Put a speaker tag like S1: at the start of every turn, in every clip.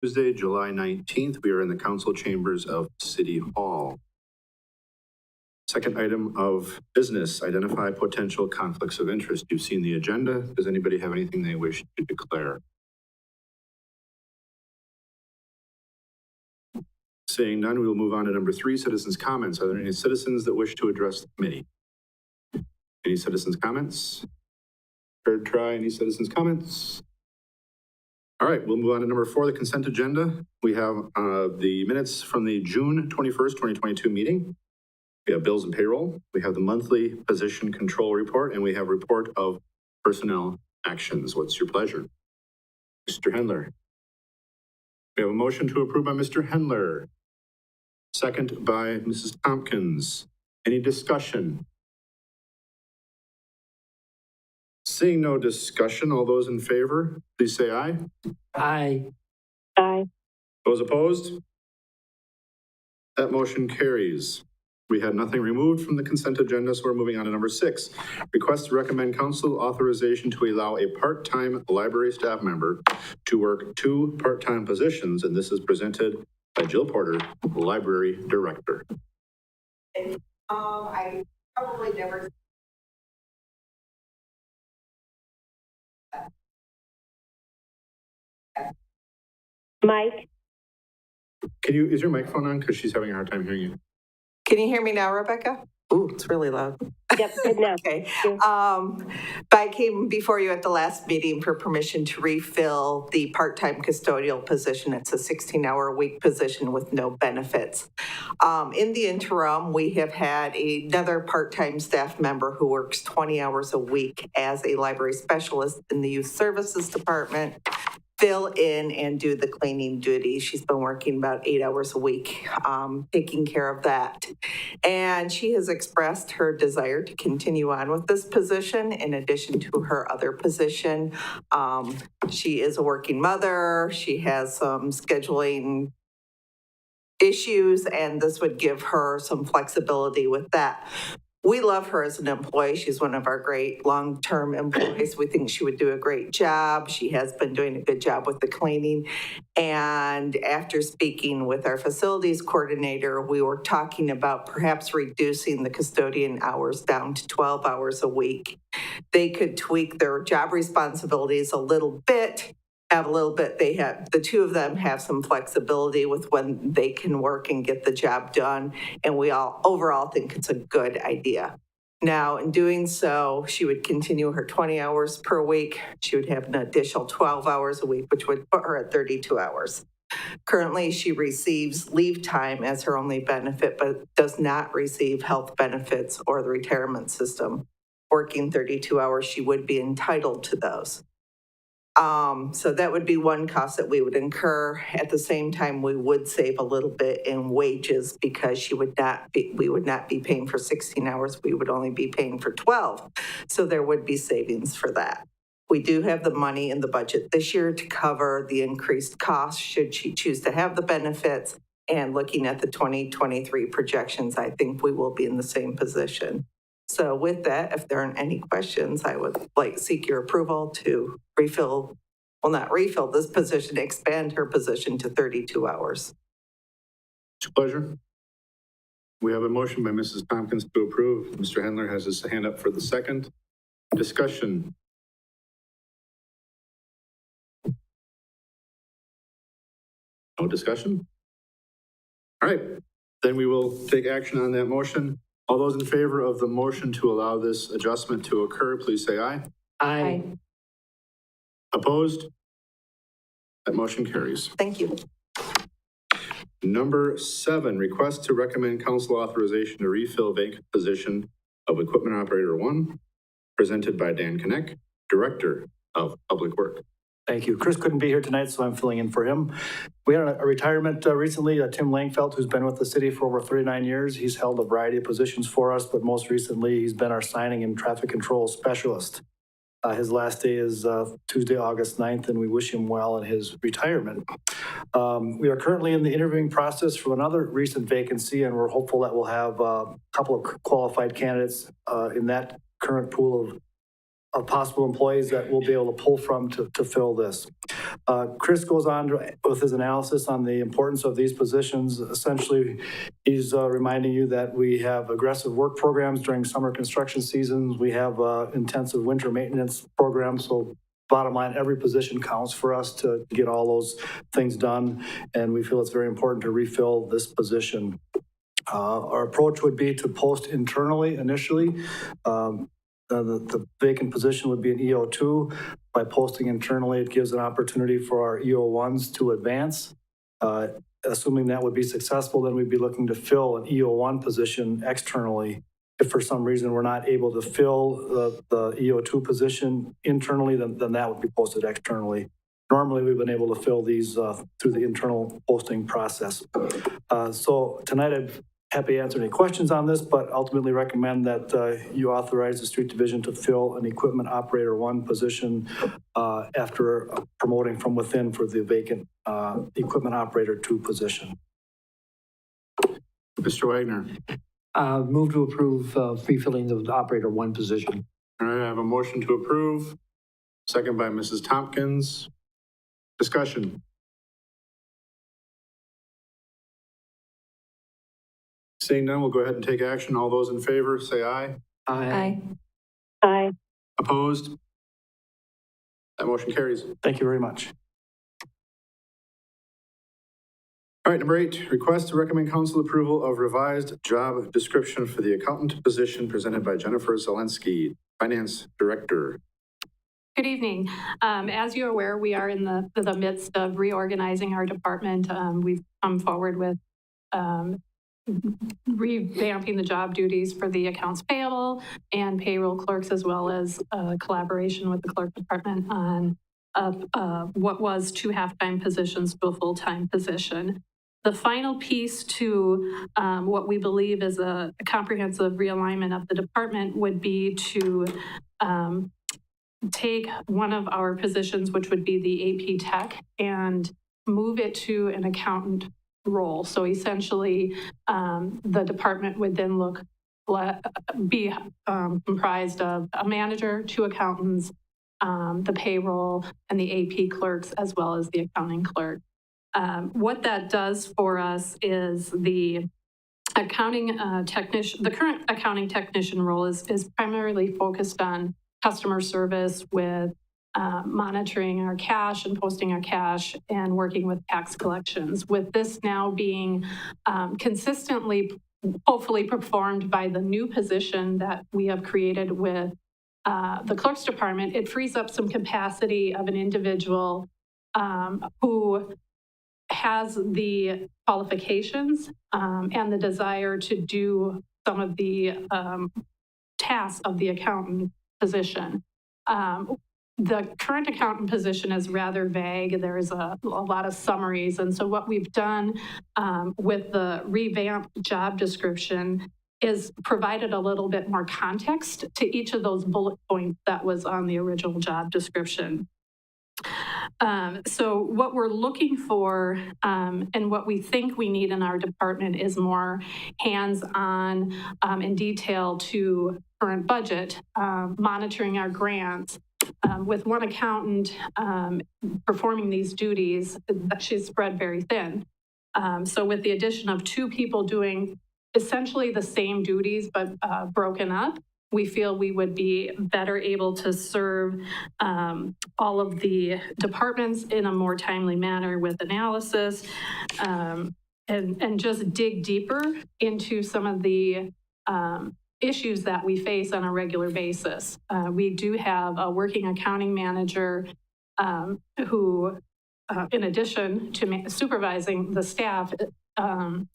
S1: Tuesday, July 19th. We are in the council chambers of City Hall. Second item of business, identify potential conflicts of interest. You've seen the agenda. Does anybody have anything they wish to declare? Seeing none, we will move on to number 3, citizens' comments. Are there any citizens that wish to address the committee? Any citizens' comments? Third try, any citizens' comments? All right, we'll move on to number 4, the consent agenda. We have the minutes from the June 21st, 2022 meeting. We have bills and payroll. We have the monthly position control report, and we have report of personnel actions. What's your pleasure? Mr. Hendler. We have a motion to approve by Mr. Hendler. Second by Mrs. Tompkins. Any discussion? Seeing no discussion, all those in favor, please say aye.
S2: Aye.
S3: Aye.
S1: Those opposed? That motion carries. We had nothing removed from the consent agenda, so we're moving on to number 6. Request to recommend council authorization to allow a part-time library staff member to work 2 part-time positions, and this is presented by Jill Porter, Library Director.
S4: I probably never.
S3: Mike?
S1: Is your microphone on? Because she's having a hard time hearing you.
S4: Can you hear me now, Rebecca? Ooh, it's really loud.
S3: Yep, good now.
S4: Okay. But I came before you at the last meeting for permission to refill the part-time custodial position. It's a 16-hour-a-week position with no benefits. In the interim, we have had another part-time staff member who works 20 hours a week as a library specialist in the Youth Services Department, fill in and do the cleaning duties. She's been working about 8 hours a week, taking care of that. And she has expressed her desire to continue on with this position in addition to her other position. She is a working mother. She has some scheduling issues, and this would give her some flexibility with that. We love her as an employee. She's one of our great long-term employees. We think she would do a great job. She has been doing a good job with the cleaning. And after speaking with our facilities coordinator, we were talking about perhaps reducing the custodian hours down to 12 hours a week. They could tweak their job responsibilities a little bit, the 2 of them have some flexibility with when they can work and get the job done. And we all overall think it's a good idea. Now, in doing so, she would continue her 20 hours per week. She would have an additional 12 hours a week, which would put her at 32 hours. Currently, she receives leave time as her only benefit, but does not receive health benefits or the retirement system. Working 32 hours, she would be entitled to those. So that would be one cost that we would incur. At the same time, we would save a little bit in wages because we would not be paying for 16 hours. We would only be paying for 12. So there would be savings for that. We do have the money in the budget this year to cover the increased costs should she choose to have the benefits. And looking at the 2023 projections, I think we will be in the same position. So with that, if there aren't any questions, I would like to seek your approval to not refill this position, expand her position to 32 hours.
S1: It's a pleasure. We have a motion by Mrs. Tompkins to approve. Mr. Hendler has his hand up for the second. Discussion. No discussion? All right, then we will take action on that motion. All those in favor of the motion to allow this adjustment to occur, please say aye.
S2: Aye.
S1: Opposed? That motion carries.
S4: Thank you.
S1: Number 7, request to recommend council authorization to refill vacant position of Equipment Operator 1, presented by Dan Kneck, Director of Public Works.
S5: Thank you. Chris couldn't be here tonight, so I'm filling in for him. We had a retirement recently, Tim Langfeld, who's been with the city for over 39 years. He's held a variety of positions for us, but most recently, he's been our signing and traffic control specialist. His last day is Tuesday, August 9th, and we wish him well in his retirement. We are currently in the interviewing process for another recent vacancy, and we're hopeful that we'll have a couple of qualified candidates in that current pool of of possible employees that we'll be able to pull from to fill this. Chris goes on with his analysis on the importance of these positions. Essentially, he's reminding you that we have aggressive work programs during summer construction seasons. We have intensive winter maintenance programs. So bottom line, every position counts for us to get all those things done. And we feel it's very important to refill this position. Our approach would be to post internally initially. The vacant position would be an EO2. By posting internally, it gives an opportunity for our EO1s to advance. Assuming that would be successful, then we'd be looking to fill an EO1 position externally. If for some reason we're not able to fill the EO2 position internally, then that would be posted externally. Normally, we've been able to fill these through the internal posting process. So tonight, I'm happy to answer any questions on this, but ultimately recommend that you authorize the street division to fill an equipment operator 1 position after promoting from within for the vacant equipment operator 2 position.
S1: Mr. Wagner.
S2: Move to approve refilling the operator 1 position.
S1: All right, I have a motion to approve, second by Mrs. Tompkins. Discussion. Seeing none, we'll go ahead and take action. All those in favor, say aye.
S2: Aye.
S3: Aye.
S1: Opposed? That motion carries.
S5: Thank you very much.
S1: All right, number 8, request to recommend council approval of revised job description for the accountant position presented by Jennifer Zelensky, Finance Director.
S6: Good evening. As you're aware, we are in the midst of reorganizing our department. We've come forward with revamping the job duties for the accounts payable and payroll clerks, as well as collaboration with the clerk department on what was 2 half-time positions to a full-time position. The final piece to what we believe is a comprehensive realignment of the department would be to take one of our positions, which would be the AP Tech, and move it to an accountant role. So essentially, the department would then be comprised of a manager, 2 accountants, the payroll, and the AP clerks, as well as the accounting clerk. What that does for us is the accounting technician, the current accounting technician role is primarily focused on customer service with monitoring our cash and posting our cash and working with tax collections. With this now being consistently, hopefully performed by the new position that we have created with the clerk's department, it frees up some capacity of an individual who has the qualifications and the desire to do some of the tasks of the accountant position. The current accountant position is rather vague. There's a lot of summaries. And so what we've done with the revamped job description is provided a little bit more context to each of those bullet points that was on the original job description. So what we're looking for and what we think we need in our department is more hands-on and detail to current budget, monitoring our grants. With one accountant performing these duties, she's spread very thin. So with the addition of 2 people doing essentially the same duties but broken up, we feel we would be better able to serve all of the departments in a more timely manner with analysis and just dig deeper into some of the issues that we face on a regular basis. We do have a working accounting manager who, in addition to supervising the staff,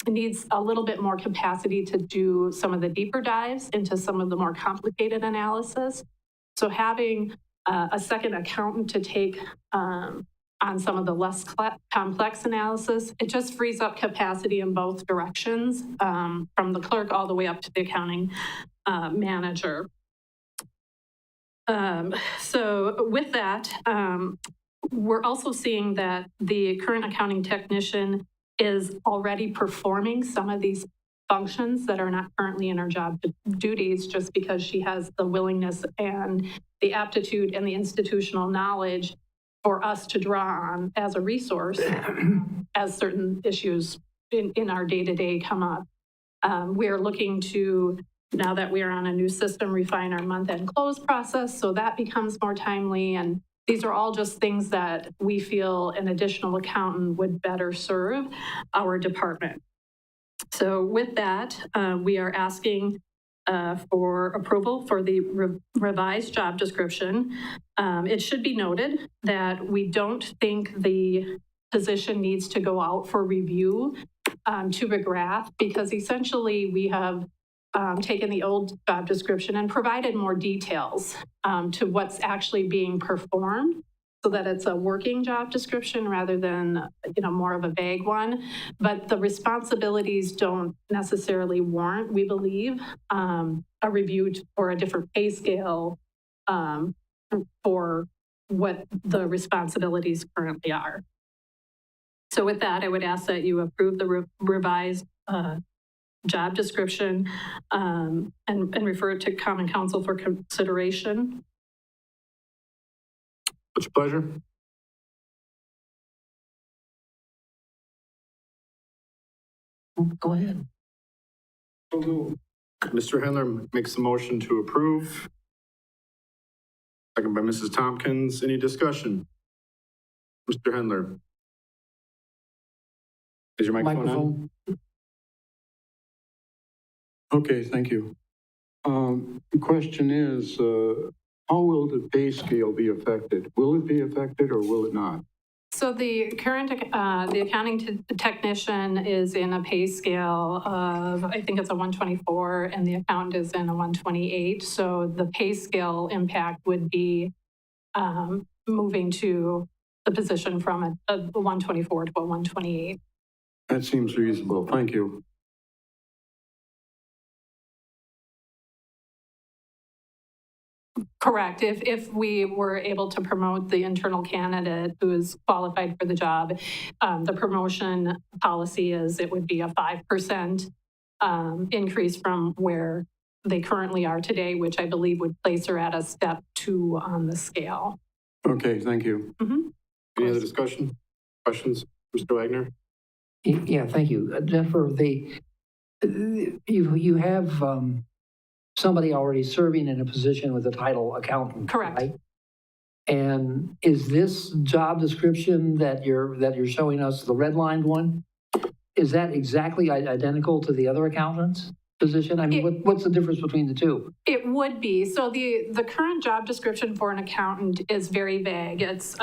S6: needs a little bit more capacity to do some of the deeper dives into some of the more complicated analysis. So having a second accountant to take on some of the less complex analysis, it just frees up capacity in both directions, from the clerk all the way up to the accounting manager. So with that, we're also seeing that the current accounting technician is already performing some of these functions that are not currently in her job duties, just because she has the willingness and the aptitude and the institutional knowledge for us to draw on as a resource as certain issues in our day-to-day come up. We are looking to, now that we are on a new system, refine our month-end close process, so that becomes more timely. And these are all just things that we feel an additional accountant would better serve our department. So with that, we are asking for approval for the revised job description. It should be noted that we don't think the position needs to go out for review to McGrath, because essentially we have taken the old job description and provided more details to what's actually being performed, so that it's a working job description rather than, more of a vague one. But the responsibilities don't necessarily warrant, we believe, a review or a different pay scale for what the responsibilities currently are. So with that, I would ask that you approve the revised job description and refer it to Common Council for consideration.
S1: What's your pleasure?
S2: Go ahead.
S1: Mr. Handler makes a motion to approve. Second by Mrs. Tompkins. Any discussion? Mr. Handler. Is your microphone on?
S7: Okay, thank you. The question is, how will the pay scale be affected? Will it be affected or will it not?
S6: So the current, the accounting technician is in a pay scale of, I think it's a 124, and the accountant is in a 128. So the pay scale impact would be moving to the position from a 124 to a 128.
S7: That seems reasonable. Thank you.
S6: Correct. If we were able to promote the internal candidate who is qualified for the job, the promotion policy is it would be a 5% increase from where they currently are today, which I believe would place her at a step 2 on the scale.
S7: Okay, thank you.
S6: Mm-hmm.
S1: Any other discussion? Questions? Mr. Wagner?
S2: Yeah, thank you. Jennifer, you have somebody already serving in a position with the title accountant.
S6: Correct.
S2: Right? And is this job description that you're showing us, the redlined one, is that exactly identical to the other accountant's position? I mean, what's the difference between the two?
S6: It would be. So the current job description for an accountant is very vague. It's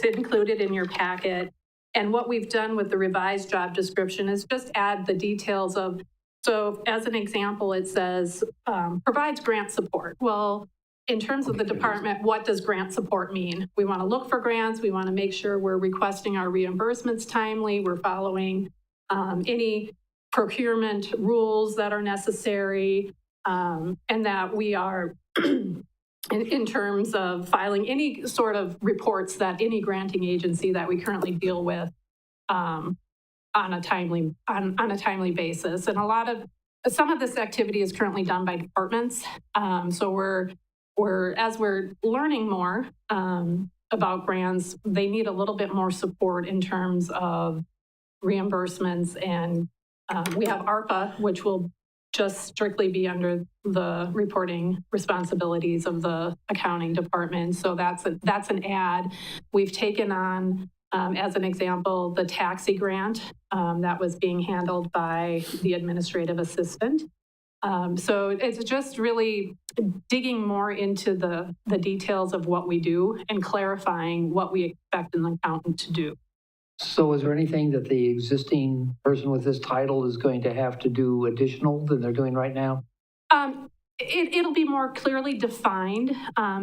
S6: included in your packet. And what we've done with the revised job description is just add the details of, so as an example, it says provides grant support. Well, in terms of the department, what does grant support mean? We want to look for grants. We want to make sure we're requesting our reimbursements timely. We're following any procurement rules that are necessary, and that we are, in terms of filing any sort of reports that any granting agency that we currently deal with on a timely basis. And some of this activity is currently done by departments. So as we're learning more about grants, they need a little bit more support in terms of reimbursements. And we have ARPA, which will just strictly be under the reporting responsibilities of the accounting department. So that's an add. We've taken on, as an example, the taxi grant that was being handled by the administrative assistant. So it's just really digging more into the details of what we do and clarifying what we expect an accountant to do.
S2: So is there anything that the existing person with this title is going to have to do additional than they're doing right now?
S6: It'll be more clearly defined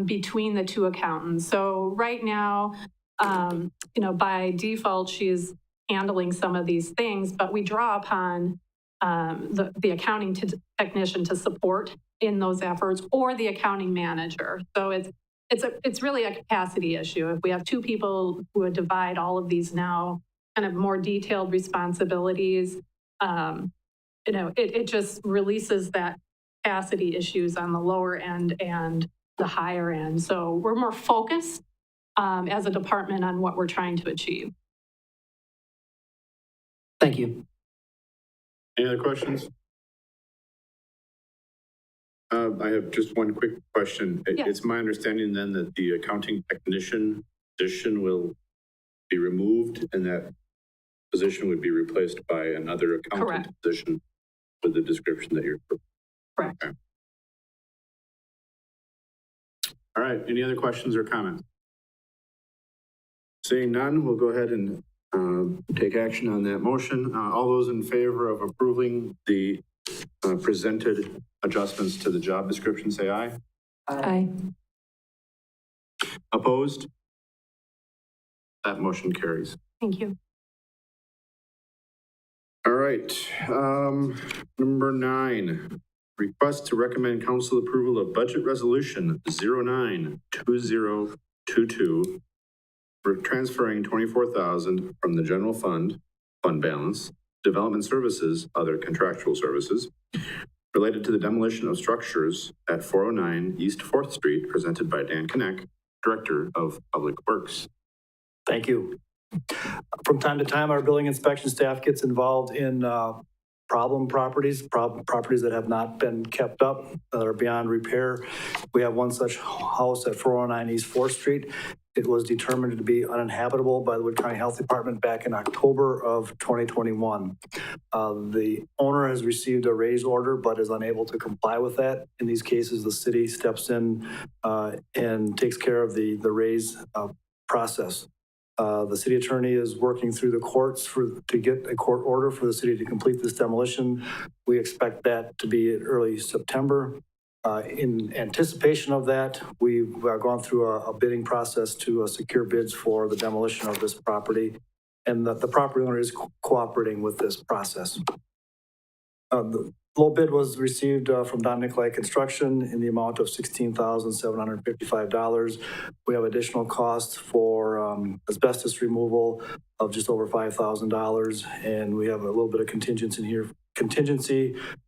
S6: between the two accountants. So right now, by default, she is handling some of these things, but we draw upon the accounting technician to support in those efforts, or the accounting manager. So it's really a capacity issue. If we have two people who would divide all of these now kind of more detailed responsibilities, it just releases that capacity issues on the lower end and the higher end. So we're more focused as a department on what we're trying to achieve.
S2: Thank you.
S1: Any other questions? I have just one quick question.
S6: Yeah.
S1: It's my understanding then that the accounting technician position will be removed and that position would be replaced by another accountant
S6: Correct.
S1: position with the description that you're.
S6: Correct.
S1: Okay. All right, any other questions or comments? Seeing none, we'll go ahead and take action on that motion. All those in favor of approving the presented adjustments to the job description, say aye.
S8: Aye.
S1: Opposed? That motion carries.
S6: Thank you.
S1: All right, number 9, request to recommend council approval of budget resolution 092022 for transferring $24,000 from the general fund balance, development services, other contractual services, related to the demolition of structures at 409 East 4th Street, presented by Dan Kneck, Director of Public Works.
S5: Thank you. From time to time, our building inspection staff gets involved in problem properties that have not been kept up, that are beyond repair. We have one such house at 409 East 4th Street. It was determined to be uninhabitable by the Wood County Health Department back in October of 2021. The owner has received a raise order, but is unable to comply with that. In these cases, the city steps in and takes care of the raise process. The city attorney is working through the courts to get a court order for the city to complete this demolition. We expect that to be in early September. In anticipation of that, we've gone through a bidding process to secure bids for the demolition of this property, and the property owner is cooperating with this process. The low bid was received from Don Nicolai Construction in the amount of $16,755. We have additional costs for asbestos removal of just over $5,000, and we have a little bit of contingency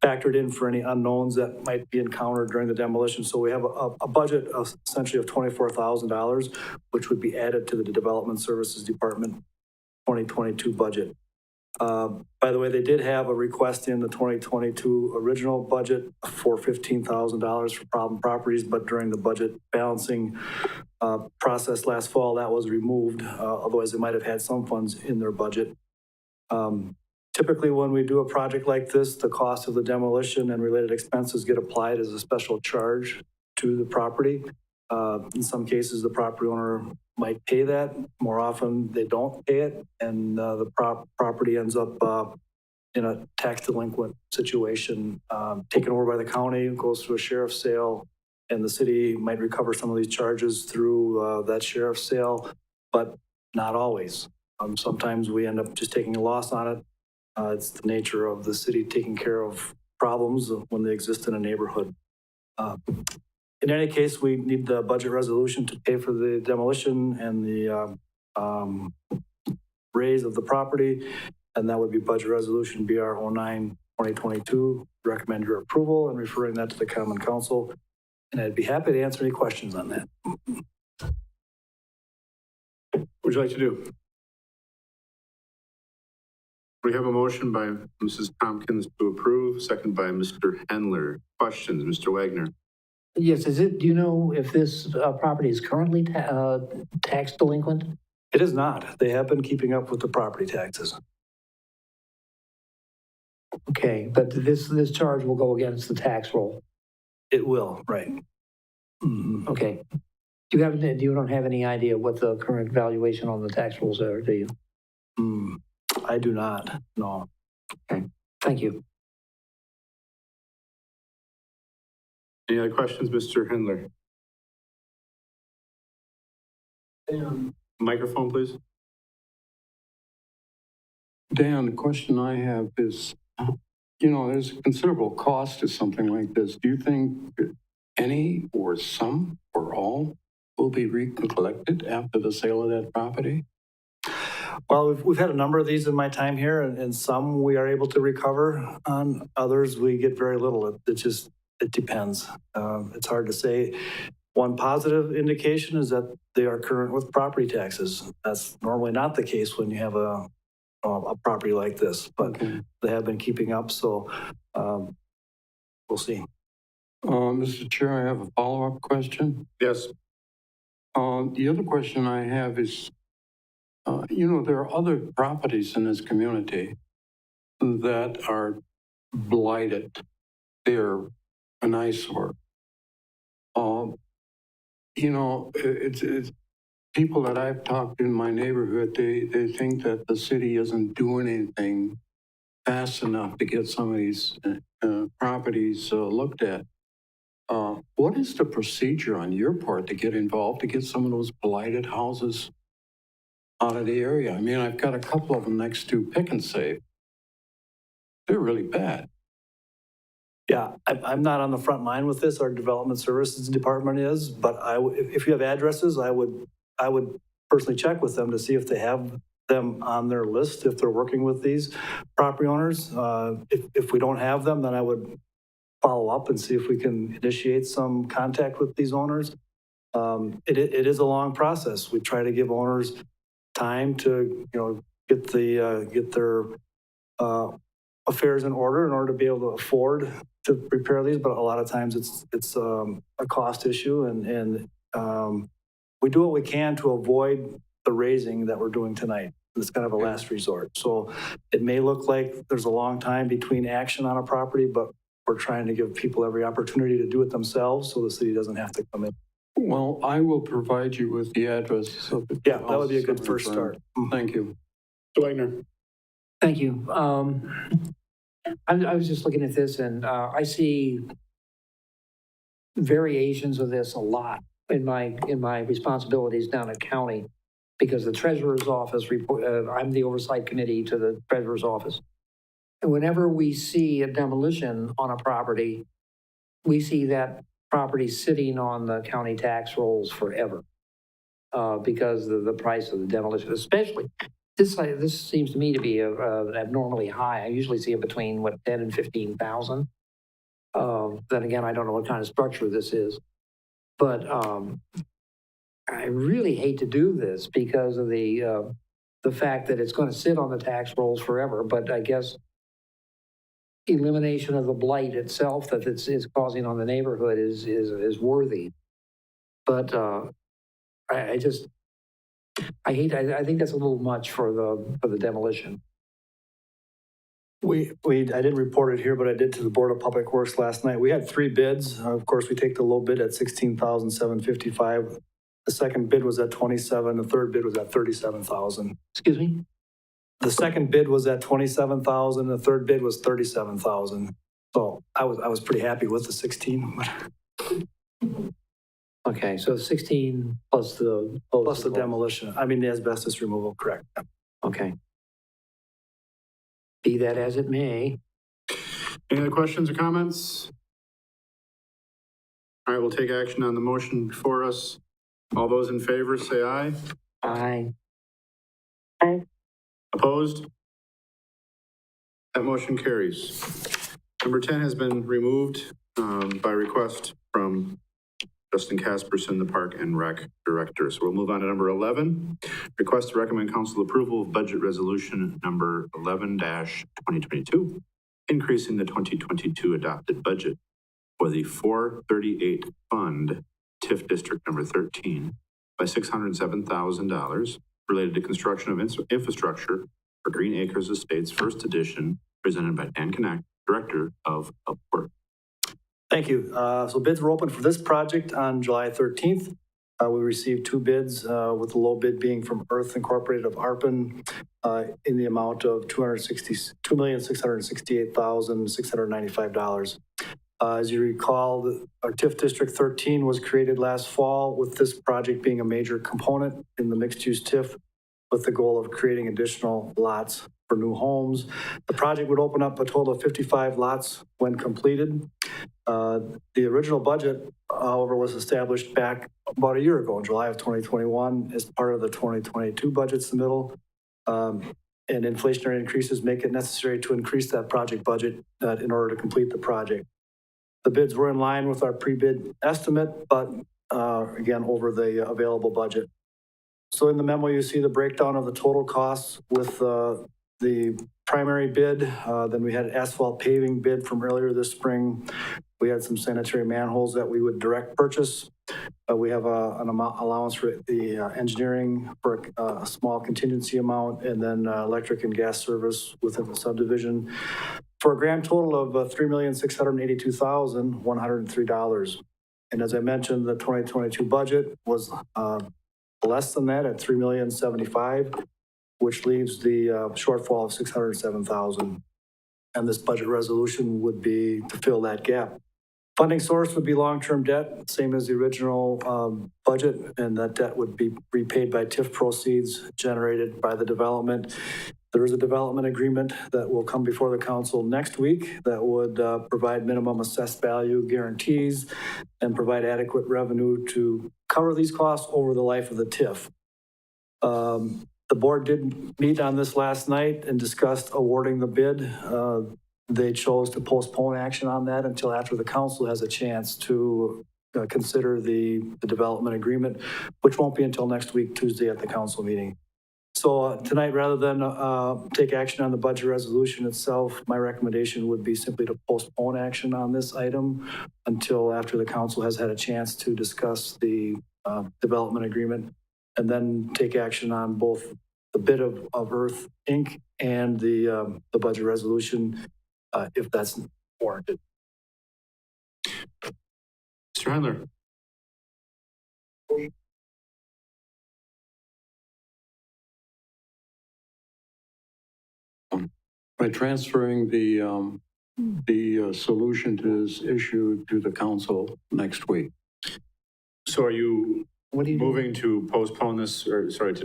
S5: factored in for any unknowns that might be encountered during the demolition. So we have a budget of essentially of $24,000, which would be added to the Development Services Department 2022 budget. By the way, they did have a request in the 2022 original budget for $15,000 for problem properties, but during the budget balancing process last fall, that was removed. Otherwise, they might have had some funds in their budget. Typically, when we do a project like this, the cost of the demolition and related expenses get applied as a special charge to the property. In some cases, the property owner might pay that. More often, they don't pay it, and the property ends up in a tax delinquent situation, taken over by the county, goes through a sheriff's sale, and the city might recover some of these charges through that sheriff's sale, but not always. Sometimes we end up just taking a loss on it. It's the nature of the city taking care of problems when they exist in a neighborhood. In any case, we need the budget resolution to pay for the demolition and the raise of the property, and that would be budget resolution BR 09-2022. Recommend your approval and referring that to the Common Council, and I'd be happy to answer any questions on that.
S1: What would you like to do? We have a motion by Mrs. Tompkins to approve, second by Mr. Hendler. Questions, Mr. Wagner?
S2: Yes, do you know if this property is currently tax delinquent?
S5: It is not. They have been keeping up with the property taxes.
S2: Okay, but this charge will go against the tax roll.
S5: It will, right. Mm-hmm.
S2: Okay. You don't have any idea what the current valuation on the tax rolls are, do you?
S5: I do not, no.
S2: Okay, thank you.
S1: Any other questions, Mr. Hendler? Microphone, please.
S7: Dan, the question I have is, there's considerable cost to something like this. Do you think any or some or all will be recollected after the sale of that property?
S5: Well, we've had a number of these in my time here, and some we are able to recover on, others we get very little. It depends. It's hard to say. One positive indication is that they are current with property taxes. That's normally not the case when you have a property like this, but
S7: Okay.
S5: they have been keeping up, so we'll see.
S7: Mr. Chair, I have a follow-up question.
S1: Yes.
S7: The other question I have is, there are other properties in this community that are blighted. They're an eyesore. It's people that I've talked to in my neighborhood, they think that the city isn't doing anything fast enough to get some of these properties looked at. What is the procedure on your part to get involved, to get some of those blighted houses out of the area? I mean, I've got a couple of them next to Pick and Save. They're really bad.
S5: Yeah, I'm not on the front line with this. Our development services department is, but if you have addresses, I would personally check with them to see if they have them on their list, if they're working with these property owners. If we don't have them, then I would follow up and see if we can initiate some contact with these owners. It is a long process. We try to give owners time to, get their affairs in order to be able to afford to repair these. But a lot of times it's a cost issue, and we do what we can to avoid the raising that we're doing tonight. It's kind of a last resort. So it may look like there's a long time between action on a property, but we're trying to give people every opportunity to do it themselves so the city doesn't have to come in.
S7: Well, I will provide you with the address of the
S5: Yeah, that would be a good
S7: houses
S5: first
S7: I'm
S5: start.
S7: Thank you.
S1: Mr. Wagner.
S2: Thank you. I was just looking at this, and I see variations of this a lot in my responsibilities down at county, because the treasurer's office I'm the oversight committee to the treasurer's office. And whenever we see a demolition on a property, we see that property sitting on the county tax rolls forever because of the price of the demolition, especially. This seems to me to be abnormally high. I usually see it between 10 and 15,000. Then again, I don't know what kind of structure this is, but I really hate to do this because of the fact that it's going to sit on the tax rolls forever. But I guess elimination of the blight itself that it's causing on the neighborhood is worthy. But I think that's a little much for the demolition.
S5: I didn't report it here, but I did to the Board of Public Works last night. We had 3 bids. Of course, we take the low bid at $16,755. The second bid was at $27,000. The third bid was at $37,000.
S2: Excuse me?
S5: The second bid was at $27,000. The third bid was $37,000. So I was pretty happy with the 16.
S2: Okay, so 16 plus the
S5: demolition. I mean, the asbestos removal, correct.
S2: Okay. Be that as it may.
S1: Any other questions or comments? All right, we'll take action on the motion before us. All those in favor say aye.
S2: Aye.
S3: Aye.
S1: Opposed? That motion carries. Number 10 has been removed by request from Justin Casperson, the Park and Rec Director. So we'll move on to number 11. Request to recommend council approval of budget resolution number 11-2022, increasing the 2022 adopted budget for the 438 Fund, TIF District number 13, by $607,000 related to construction of infrastructure for Green Acres Estates First Edition, presented by Dan Connect, Director of Public Works.
S5: Thank you. So bids were open for this project on July 13th. We received 2 bids, with the low bid being from Earth Incorporated of Arpin in the amount of $2,668,695. As you recall, our TIF District 13 was created last fall, with this project being a major component in the mixed-use TIF, with the goal of creating additional lots for new homes. The project would open up a total of 55 lots when completed. The original budget, however, was established back about a year ago, in July of 2021, as part of the 2022 budget submittal. And inflationary increases make it necessary to increase that project budget in order to complete the project. The bids were in line with our pre-bid estimate, but again, over the available budget. So in the memo, you see the breakdown of the total costs with the primary bid. Then we had an asphalt paving bid from earlier this spring. We had some sanitary manholes that we would direct purchase. We have an amount allowance for the engineering for a small contingency amount, and then electric and gas service within the subdivision for a grand total of $3,682,103. And as I mentioned, the 2022 budget was less than that at $3,075,000, which leaves the shortfall of $607,000. And this budget resolution would be to fill that gap. Funding source would be long-term debt, same as the original budget, and that debt would be repaid by TIF proceeds generated by the development. There is a development agreement that will come before the council next week that would provide minimum assessed value guarantees and provide adequate revenue to cover these costs over the life of the TIF. The board did meet on this last night and discussed awarding the bid. They chose to postpone action on that until after the council has a chance to consider the development agreement, which won't be until next week, Tuesday at the council meeting. So tonight, rather than take action on the budget resolution itself, my recommendation would be simply to postpone action on this item until after the council has had a chance to discuss the development agreement, and then take action on both the bid of Earth Inc. and the budget resolution if that's warranted.
S1: Mr. Handler.
S7: By transferring the solution to this issue to the council next week.
S1: So are you
S2: What do you do?
S1: moving to postpone this, or sorry,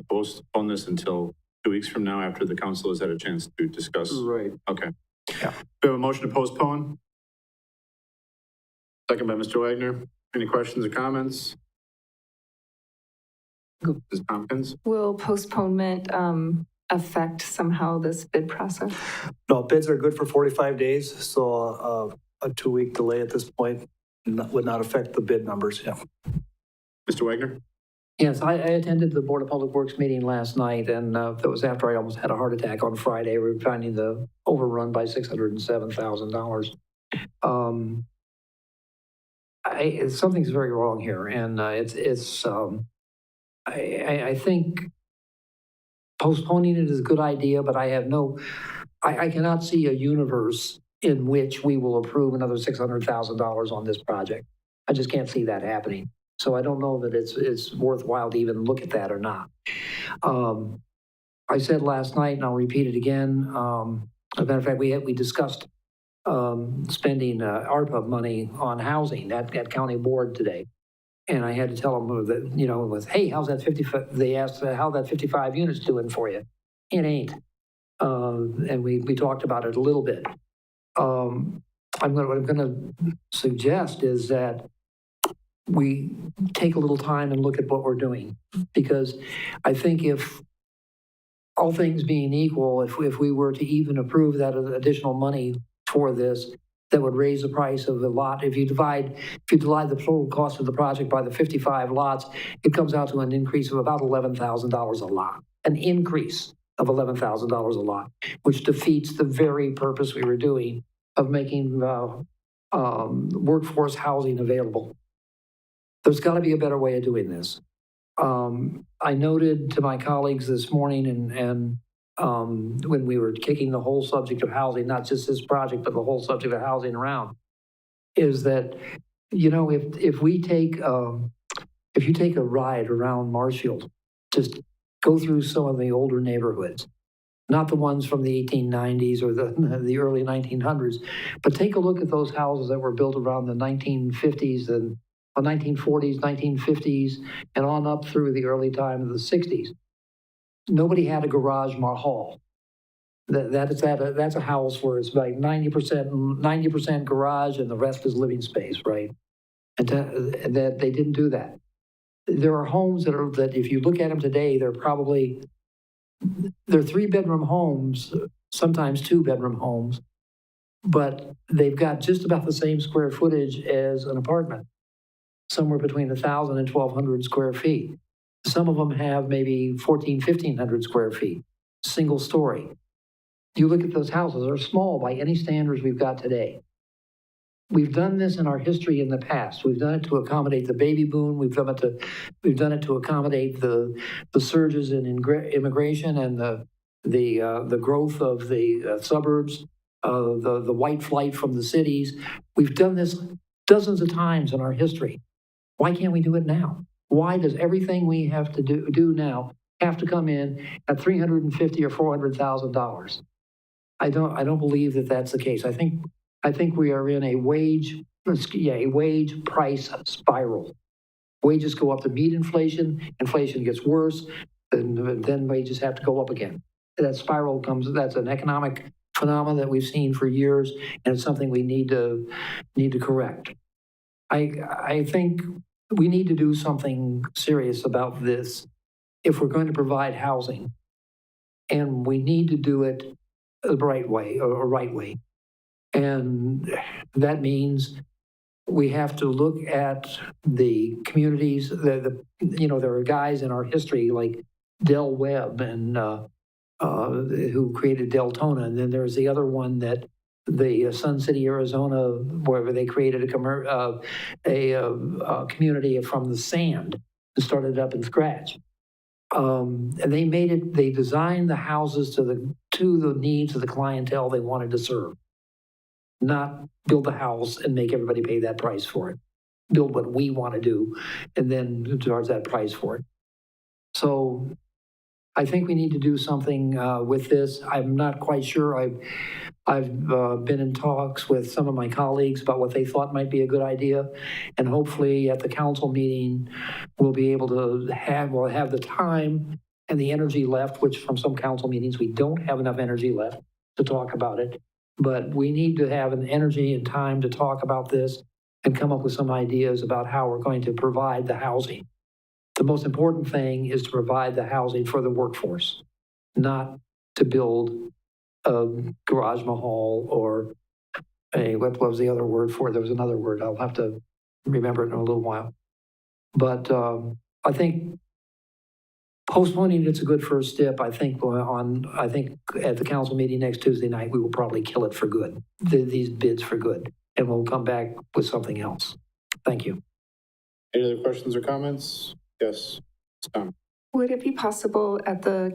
S1: postpone this until 2 weeks from now after the council has had a chance to discuss?
S7: Right.
S1: Okay.
S2: Yeah.
S1: We have a motion to postpone. Second by Mr. Wagner. Any questions or comments? Ms. Tompkins?
S3: Will postponement affect somehow this bid process?
S5: No, bids are good for 45 days, so a 2-week delay at this point would not affect the bid numbers. Yeah.
S1: Mr. Wagner?
S2: Yes, I attended the Board of Public Works meeting last night, and that was after I almost had a heart attack on Friday. We were finding the overrun by $607,000. Something's very wrong here, and I think postponing it is a good idea, but I cannot see a universe in which we will approve another $600,000 on this project. I just can't see that happening. So I don't know that it's worthwhile to even look at that or not. I said last night, and I'll repeat it again. As a matter of fact, we discussed spending ARPA money on housing at county board today. And I had to tell them that, hey, how's that 55? They asked how that 55 units doing for you. It ain't. And we talked about it a little bit. What I'm going to suggest is that we take a little time and look at what we're doing, because I think if all things being equal, if we were to even approve that additional money for this, that would raise the price of the lot. If you divide the total cost of the project by the 55 lots, it comes out to an increase of about $11,000 a lot, an increase of $11,000 a lot, which defeats the very purpose we were doing of making workforce housing available. There's got to be a better way of doing this. I noted to my colleagues this morning, and when we were kicking the whole subject of housing, not just this project, but the whole subject of housing around, is that, if you take a ride around Marshfield, just go through some of the older neighborhoods, not the ones from the 1890s or the early 1900s, but take a look at those houses that were built around the 1950s and 1940s, 1950s, and on up through the early time of the 60s. Nobody had a garage hall. That's a house where it's like 90% garage and the rest is living space, right? And that they didn't do that. There are homes that if you look at them today, they're probably they're 3-bedroom homes, sometimes 2-bedroom homes, but they've got just about the same square footage as an apartment, somewhere between 1,000 and 1,200 square feet. Some of them have maybe 1,500 square feet, single story. You look at those houses, they're small by any standards we've got today. We've done this in our history in the past. We've done it to accommodate the baby boom. We've done it to accommodate the surges in immigration and the growth of the suburbs, the white flight from the cities. We've done this dozens of times in our history. Why can't we do it now? Why does everything we have to do now have to come in at $350,000 or $400,000? I don't believe that that's the case. I think we are in a wage price spiral. Wages go up to meet inflation. Inflation gets worse, and then wages have to go up again. That spiral that's an economic phenomenon that we've seen for years, and it's something we need to correct. I think we need to do something serious about this if we're going to provide housing, and we need to do it the right way, or right way. And that means we have to look at the communities, there are guys in our history like Del Webb and who created Deltona. And then there's the other one that the Sun City, Arizona, where they created a community from the sand and started it up in scratch. And they designed the houses to the needs of the clientele they wanted to serve. Not build a house and make everybody pay that price for it. Build what we want to do and then charge that price for it. So I think we need to do something with this. I'm not quite sure. I've been in talks with some of my colleagues about what they thought might be a good idea. And hopefully at the council meeting, we'll be able to have the time and the energy left, which from some council meetings, we don't have enough energy left to talk about it. But we need to have an energy and time to talk about this and come up with some ideas about how we're going to provide the housing. The most important thing is to provide the housing for the workforce, not to build a garage mahal or what was the other word for it? There was another word. I'll have to remember it in a little while. But I think postponing it's a good first step. I think at the council meeting next Tuesday night, we will probably kill it for good, these bids for good, and we'll come back with something else. Thank you.
S1: Any other questions or comments? Yes, Tom.
S3: Would it be possible at the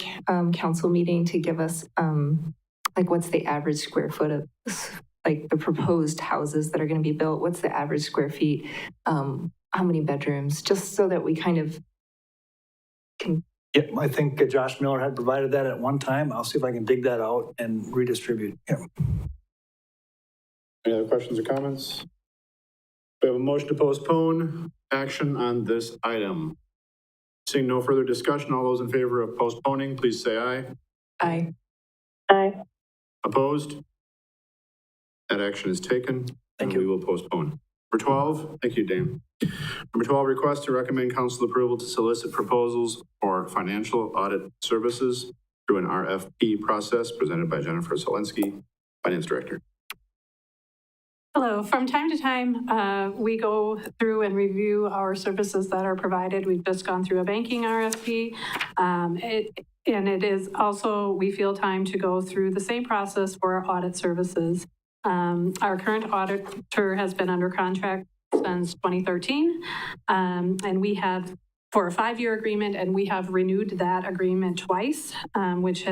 S3: council meeting to give us, what's the average square foot of, like the proposed houses that are going to be built? What's the average square feet? How many bedrooms? Just so that we kind of can.
S5: Yep, I think Josh Miller had provided that at one time. I'll see if I can dig that out and redistribute. Yep.
S1: Any other questions or comments? We have a motion to postpone action on this item. Seeing no further discussion, all those in favor of postponing, please say aye.
S3: Aye.
S8: Aye.
S1: Opposed? That action is taken.
S5: Thank
S1: and
S5: you.
S1: We will postpone. Number 12, thank you, Dane. Number 12, request to recommend council approval to solicit proposals for financial audit services through an RFP process presented by Jennifer Selensky, Finance Director.
S6: Hello. From time to time, we go through and review our services that are provided. We've just gone through a banking RFP. And it is also, we feel, time to go through the same process for our audit services. Our current auditor has been under contract since 2013, and we have for a 5-year agreement, and we have renewed that agreement twice, which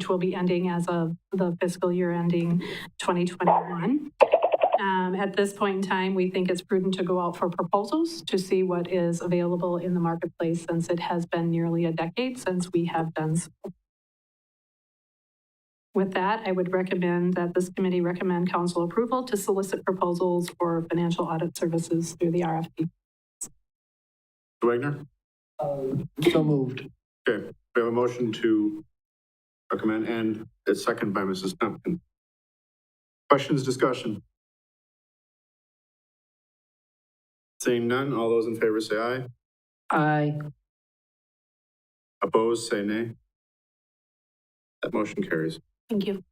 S6: will be ending as of the fiscal year ending 2021. At this point in time, we think it's prudent to go out for proposals to see what is available in the marketplace, since it has been nearly a decade since we have done so. With that, I would recommend that this committee recommend council approval to solicit proposals for financial audit services through the RFP.
S1: Wagner?
S2: So moved.
S1: Okay, we have a motion to recommend and it's second by Mrs. Tompkins. Questions, discussion? Seeing none, all those in favor say aye.
S2: Aye.
S1: Opposed, say nay. That motion carries.
S6: Thank you.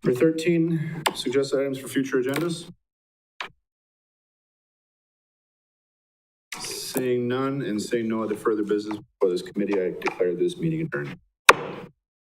S1: Number 13, suggested items for future agendas. Seeing none and seeing no other further business before this committee, I declare this meeting adjourned.